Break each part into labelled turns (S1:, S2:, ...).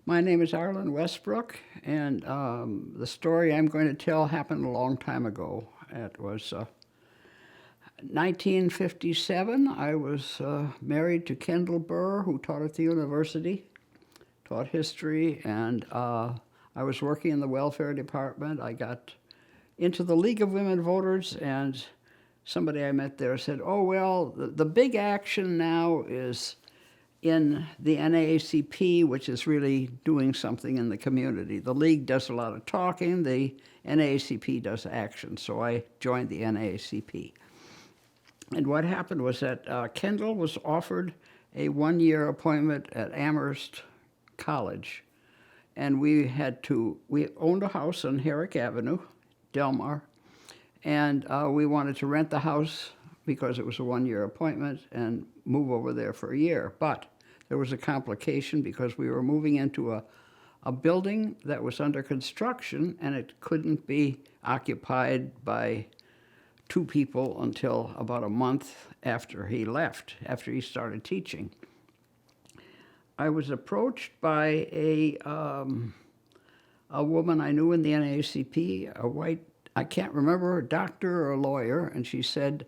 S1: My name is Arlen Westbrook, and the story I'm going to tell happened a long time ago. It was 1957. I was married to Kendall Burr, who taught at the university, taught history, and I was working in the welfare department. I got into the League of Women Voters, and somebody I met there said, oh, well, the big action now is in the NAACP, which is really doing something in the community. The League does a lot of talking, the NAACP does action, so I joined the NAACP. And what happened was that Kendall was offered a one-year appointment at Amherst College, and we owned a house on Herrick Avenue, Delmar, and we wanted to rent the house because it was a one-year appointment and move over there for a year. But there was a complication because we were moving into a building that was under construction, and it couldn't be occupied by two people until about a month after he left, after he started teaching. I was approached by a woman I knew in the NAACP, a white, I can't remember, a doctor or a lawyer, and she said,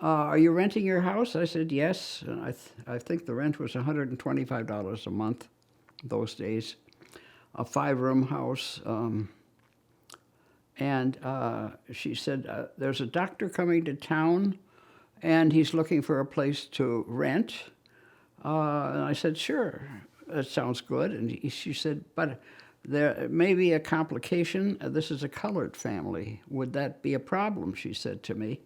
S1: are you renting your house? I said, yes, and I think the rent was $125 a month those days, a 5-room house. And she said, there's a doctor coming to town, and he's looking for a place to rent. And I said, sure, that sounds good. And she said, but there may be a complication. This is a colored family. Would that be a problem? She said to me.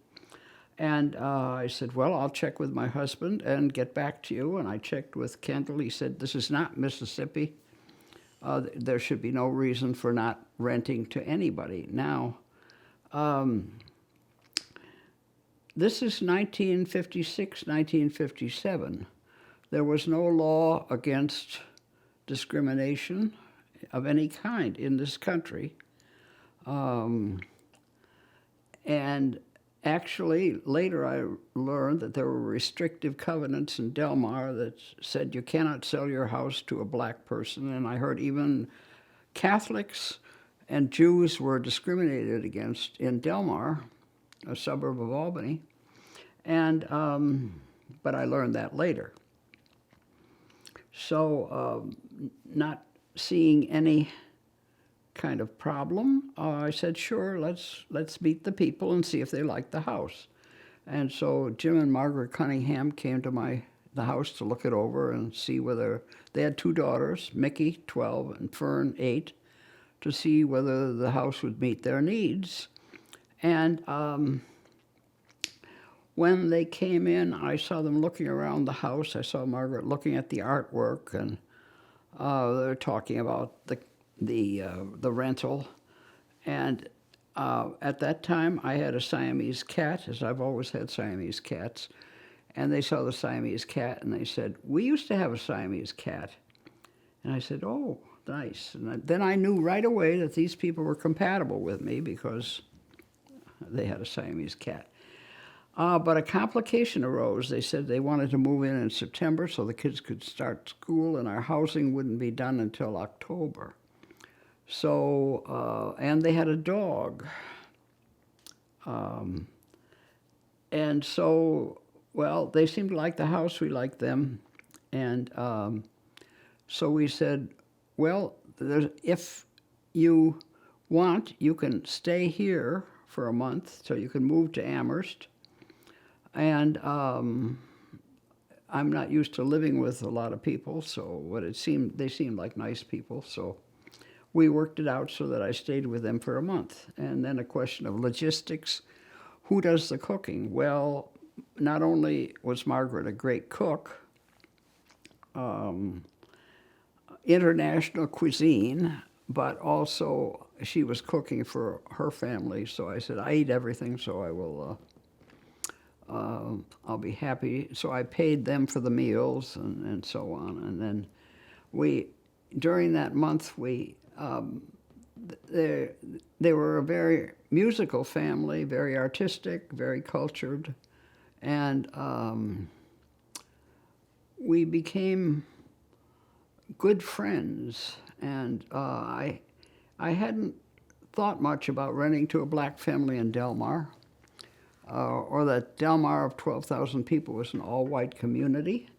S1: And I said, well, I'll check with my husband and get back to you. And I checked with Kendall. He said, this is not Mississippi. There should be no reason for not renting to anybody. Now, this is 1956, 1957. There was no law against discrimination of any kind in this country. And actually, later I learned that there were restrictive covenants in Delmar that said you cannot sell your house to a black person, and I heard even Catholics and Jews were discriminated against in Delmar, a suburb of Albany, and but I learned that later. So not seeing any kind of problem, I said, sure, let's meet the people and see if they like the house. And so Jim and Margaret Cunningham came to the house to look it over and see whether, they had 2 daughters, Mickey, 12, and Fern, 8, to see whether the house would meet their needs. And when they came in, I saw them looking around the house. I saw Margaret looking at the artwork, and they were talking about the rental. And at that time, I had a Siamese cat, as I've always had Siamese cats. And they saw the Siamese cat, and they said, we used to have a Siamese cat. And I said, oh, nice. And then I knew right away that these people were compatible with me because they had a Siamese cat. But a complication arose. They said they wanted to move in September so the kids could start school, and our housing wouldn't be done until October. So, and they had a dog. And so, well, they seemed to like the house, we liked them. And so we said, well, if you want, you can stay here for a month, so you can move to Amherst. And I'm not used to living with a lot of people, so they seemed like nice people, so we worked it out so that I stayed with them for a month. And then a question of logistics, who does the cooking? Well, not only was Margaret a great cook, international cuisine, but also she was cooking for her family, so I said, I eat everything, so I will, I'll be happy. So I paid them for the meals and so on. And then during that month, they were a very musical family, very artistic, very cultured, and we became good friends. And I hadn't thought much about renting to a black family in Del Mar, or that Del Mar of 12,000 people was an all-white community.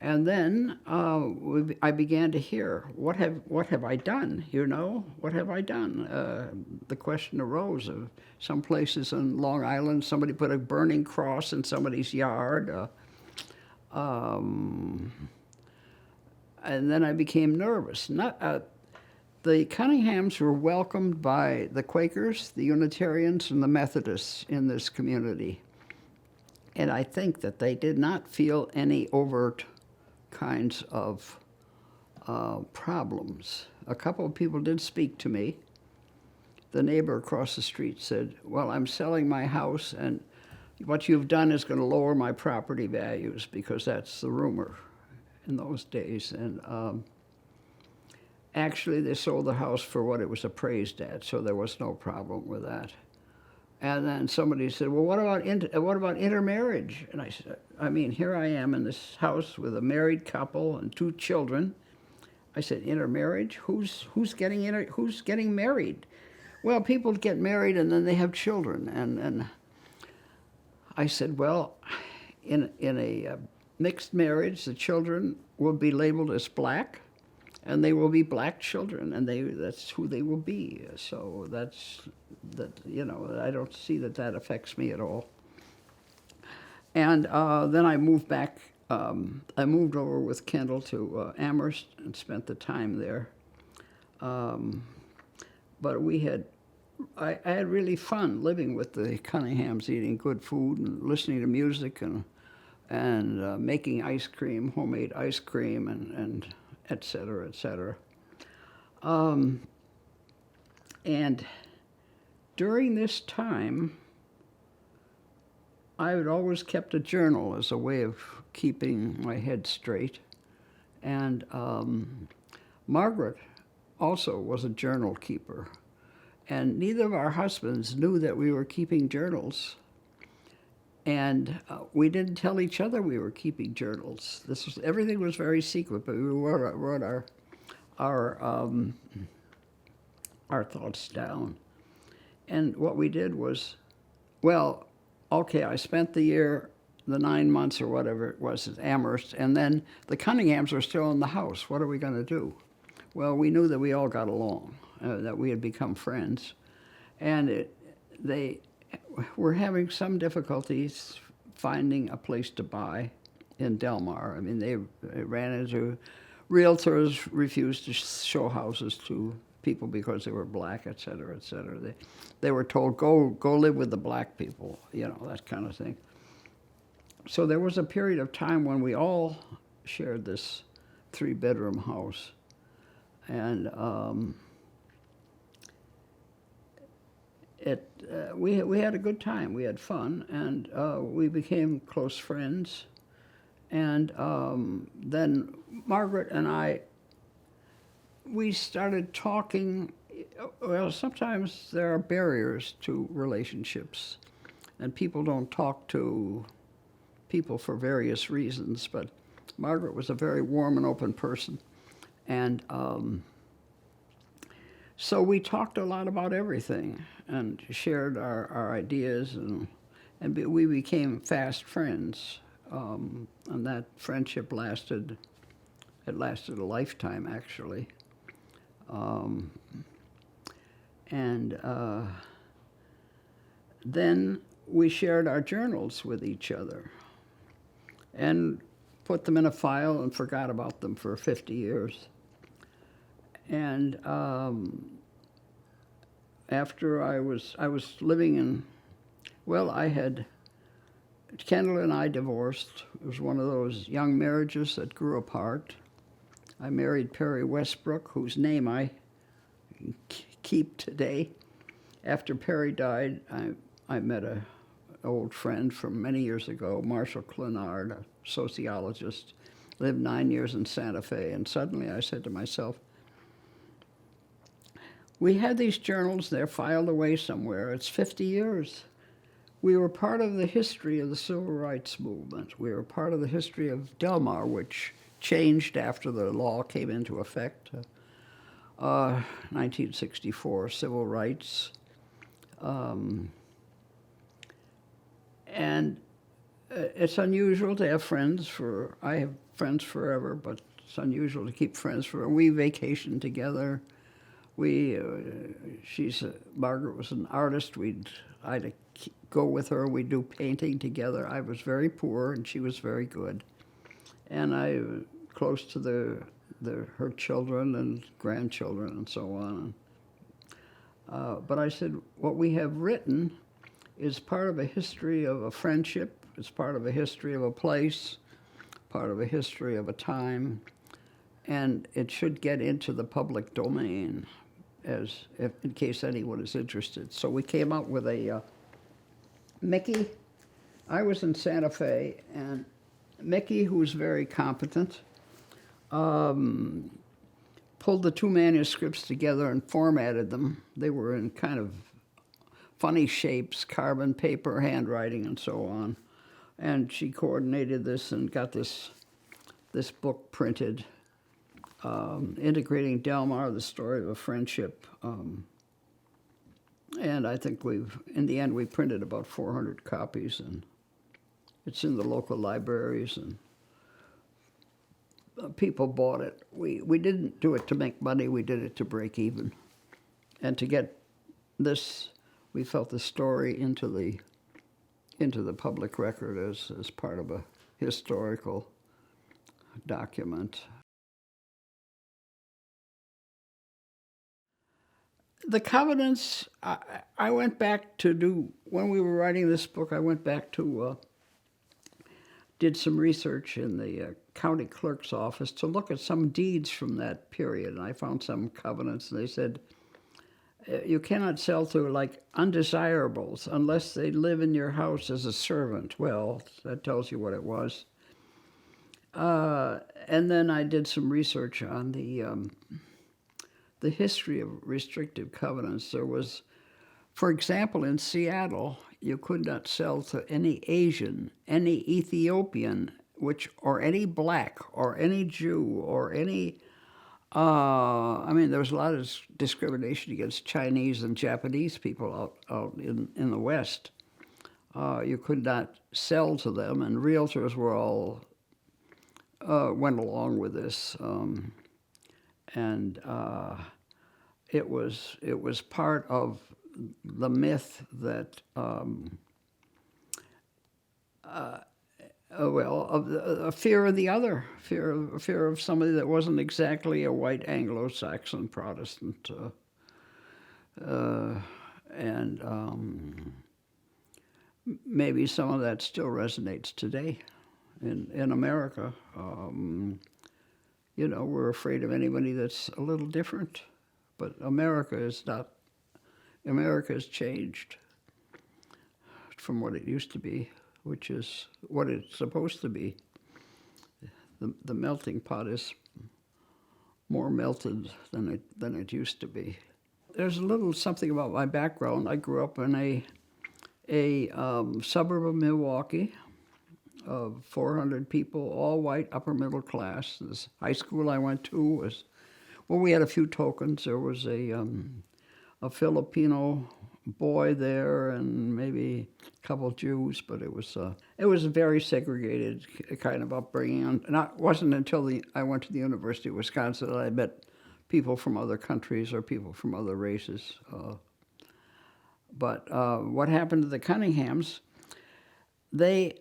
S1: And then I began to hear, what have I done? You know, what have I done? The question arose of some places in Long Island, somebody put a burning cross in somebody's yard. And then I became nervous. The Cunninghams were welcomed by the Quakers, the Unitarians, and the Methodists in this community. And I think that they did not feel any overt kinds of problems. A couple of people did speak to me. The neighbor across the street said, well, I'm selling my house, and what you've done is going to lower my property values, because that's the rumor in those days. And actually, they sold the house for what it was appraised at, so there was no problem with that. And then somebody said, well, what about intermarriage? And I said, I mean, here I am in this house with a married couple and 2 children. I said, intermarriage? Who's getting married? Well, people get married and then they have children. And I said, well, in a mixed marriage, the children will be labeled as black, and they will be black children, and that's who they will be. So I don't see that affects me at all. And then I moved back. I moved over with Kendall to Amherst and spent the time there. But I had really fun living with the Cunninghams, eating good food and listening to music and making ice cream, homemade ice cream, and et cetera, et cetera. And during this time, I had always kept a journal as a way of keeping my head straight. And Margaret also was a journal keeper. And neither of our husbands knew that we were keeping journals. And we didn't tell each other we were keeping journals. Everything was very secret, but we wrote our thoughts down. And what we did was, well, okay, I spent the 9 months or whatever it was at Amherst, and then the Cunninghams were still in the house. What are we going to do? Well, we knew that we all got along, that we had become friends. And they were having some difficulties finding a place to buy in Del Mar. I mean, they ran into realtors refused to show houses to people because they were black, et cetera, et cetera. They were told, go live with the black people, that kind of thing. So there was a period of time when we all shared this 3-bedroom house. And we had a good time. We had fun, and we became close friends. And then Margaret and I, we started talking. Well, sometimes there are barriers to relationships, and people don't talk to people for various reasons, but Margaret was a very warm and open person. And so we talked a lot about everything and shared our ideas, and we became fast friends. And that friendship lasted a lifetime, actually. Then we shared our journals with each other and put them in a file and forgot about them for 50 years. And after I was living in, Kendall and I divorced. It was one of those young marriages that grew apart. I married Perry Westbrook, whose name I keep today. After Perry died, I met an old friend from many years ago, Marshall Clenard, a sociologist, lived 9 years in Santa Fe, and suddenly I said to myself, we had these journals, they're filed away somewhere. It's 50 years. We were part of the history of the Civil Rights Movement. We were part of the history of Del Mar, which changed after the law came into effect. 1964, civil rights. Um, and it's unusual to have friends for, I have friends forever, but it's unusual to keep friends forever. We vacationed together. We, Margaret was an artist. I'd go with her. We'd do painting together. I was very poor and she was very good. And I was close to her children and grandchildren and so on. But I said, what we have written is part of a history of a friendship. It's part of a history of a place, part of a history of a time, and it should get into the public domain in case anyone is interested. So we came up with a Mickey. I was in Santa Fe, and Mickey, who was very competent, pulled the two manuscripts together and formatted them. They were in kind of funny shapes, carbon paper, handwriting, and so on. And she coordinated this and got this book printed, integrating Delmar, the story of a friendship. And I think in the end, we printed about 400 copies, and it's in the local libraries, and people bought it. We didn't do it to make money, we did it to break even. And to get this, we felt the story into the public record as part of a historical document. The covenants, I went back to when we were writing this book, I went back to, did some research in the county clerk's office to look at some deeds from that period. And I found some covenants, and they said, you cannot sell to like undesirables unless they live in your house as a servant. Well, that tells you what it was. And then I did some research on the history of restrictive covenants. There was, for example, in Seattle, you could not sell to any Asian, any Ethiopian, or any black, or any Jew, or any. There was a lot of discrimination against Chinese and Japanese people out in the West. You could not sell to them, and realtors were all went along with this, and it was part of the myth that of a fear of the other, fear of somebody that wasn't exactly a white Anglo-Saxon Protestant, and maybe some of that still resonates today in America. We're afraid of anybody that's a little different, but America is not. America has changed from what it used to be, which is what it's supposed to be. The melting pot is more melted than it used to be. There's a little something about my background. I grew up in a suburb of Milwaukee, of 400 people, all white, upper middle class. This high school I went to was, we had a few tokens. There was a Filipino boy there, and maybe a couple of Jews, but it was a very segregated kind of upbringing. And it wasn't until I went to the University of Wisconsin that I met people from other countries or people from other races. But what happened to the Cunninghams? They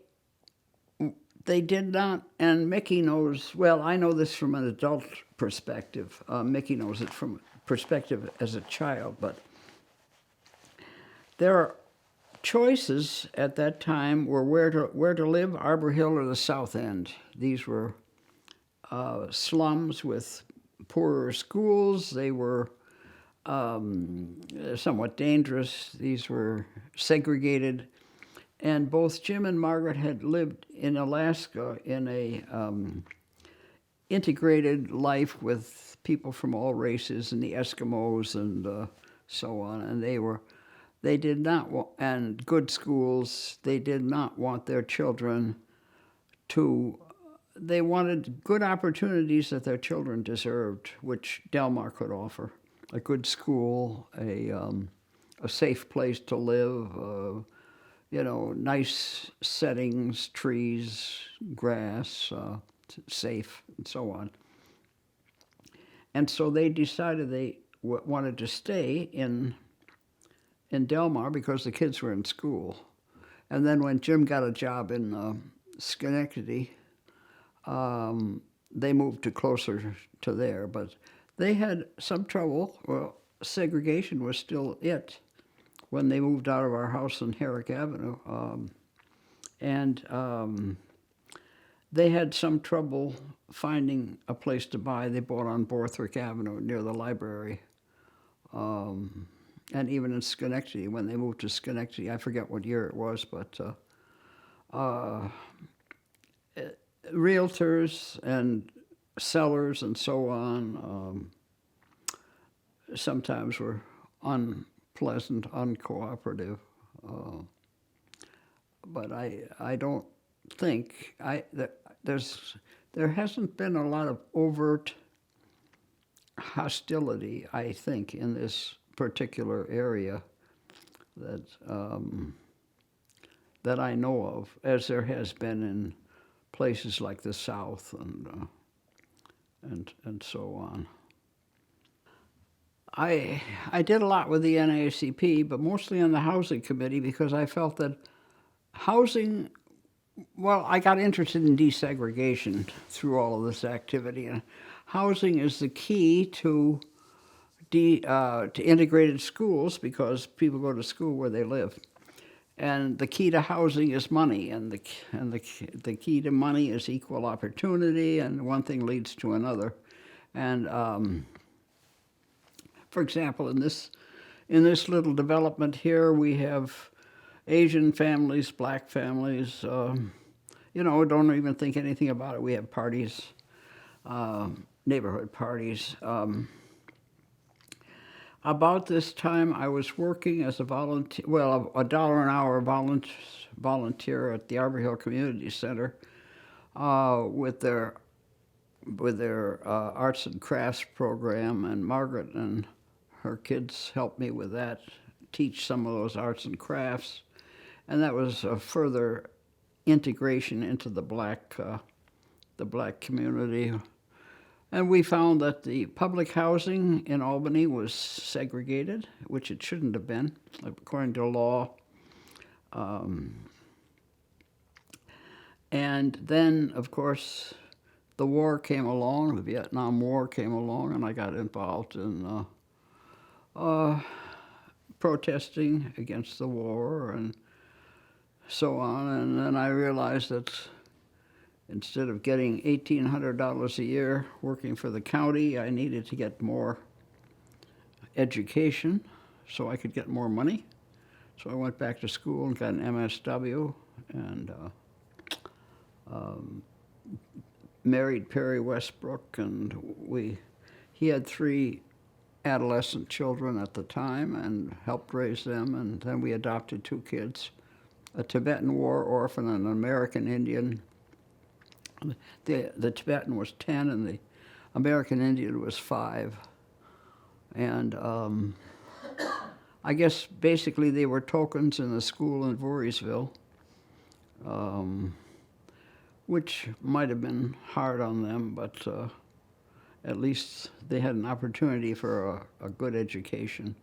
S1: did not, and Mickey knows. Well, I know this from an adult perspective. Mickey knows it from perspective as a child, but their choices at that time were where to live, Arbor Hill or the South End. These were slums with poorer schools. They were somewhat dangerous. These were segregated. And both Jim and Margaret had lived in Alaska in a integrated life with people from all races and the Eskimos and so on. And they did not want, and good schools, they did not want their children to they wanted good opportunities that their children deserved, which Delmar could offer. A good school, a safe place to live, nice settings, trees, grass, safe, and so on. And so they decided they wanted to stay in Delmar because the kids were in school. And then when Jim got a job in Schenectady, they moved to closer to there. But they had some trouble. Well, segregation was still it when they moved out of our house on Herrick Avenue. They had some trouble finding a place to buy. They bought on Borthwick Avenue near the library. And even in Schenectady, when they moved to Schenectady, I forget what year it was, but realtors and sellers and so on sometimes were unpleasant, uncooperative. But I don't think there hasn't been a lot of overt hostility, I think, in this particular area that I know of, as there has been in places like the South and so on. I did a lot with the NAACP, but mostly on the housing committee because I felt that housing. Well, I got interested in desegregation through all of this activity, and housing is the key to integrated schools because people go to school where they live, and the key to housing is money, and the key to money is equal opportunity, and one thing leads to another, and for example, in this little development here, we have Asian families, black families, don't even think anything about it. We have parties, neighborhood parties. About this time, I was working as a volunteer, well, $1 an hour volunteer at the Arbor Hill Community Center with their arts and crafts program, and Margaret and her kids helped me with that, teach some of those arts and crafts. And that was a further integration into the black community. And we found that the public housing in Albany was segregated, which it shouldn't have been, according to law. And then, of course, the war came along, the Vietnam War came along, and I got involved in protesting against the war and so on. And then I realized that instead of getting $1,800 a year working for the county, I needed to get more education so I could get more money. So I went back to school and got an MSW and married Perry Westbrook, and he had 3 adolescent children at the time and helped raise them, and then we adopted 2 kids, a Tibetan war orphan and an American Indian. The Tibetan was 10 and the American Indian was 5. And I guess basically they were tokens in the school in Voorheesville, which might have been hard on them, but at least they had an opportunity for a good education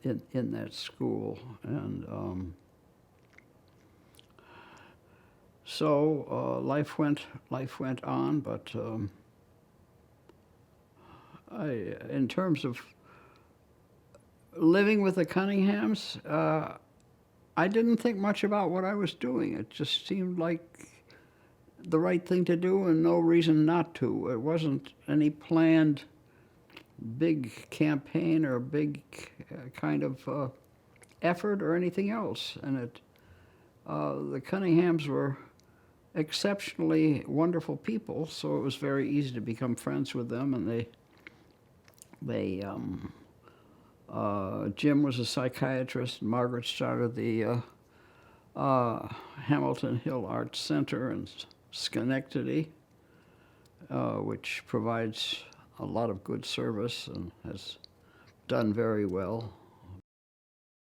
S1: in that school. And so life went on, but in terms of living with the Cunninghams, I didn't think much about what I was doing. It just seemed like the right thing to do and no reason not to. It wasn't any planned big campaign or big kind of effort or anything else. And the Cunninghams were exceptionally wonderful people, so it was very easy to become friends with them. And Jim was a psychiatrist, and Margaret started the Hamilton Hill Arts Center and Schenectady, which provides a lot of good service and has done very well.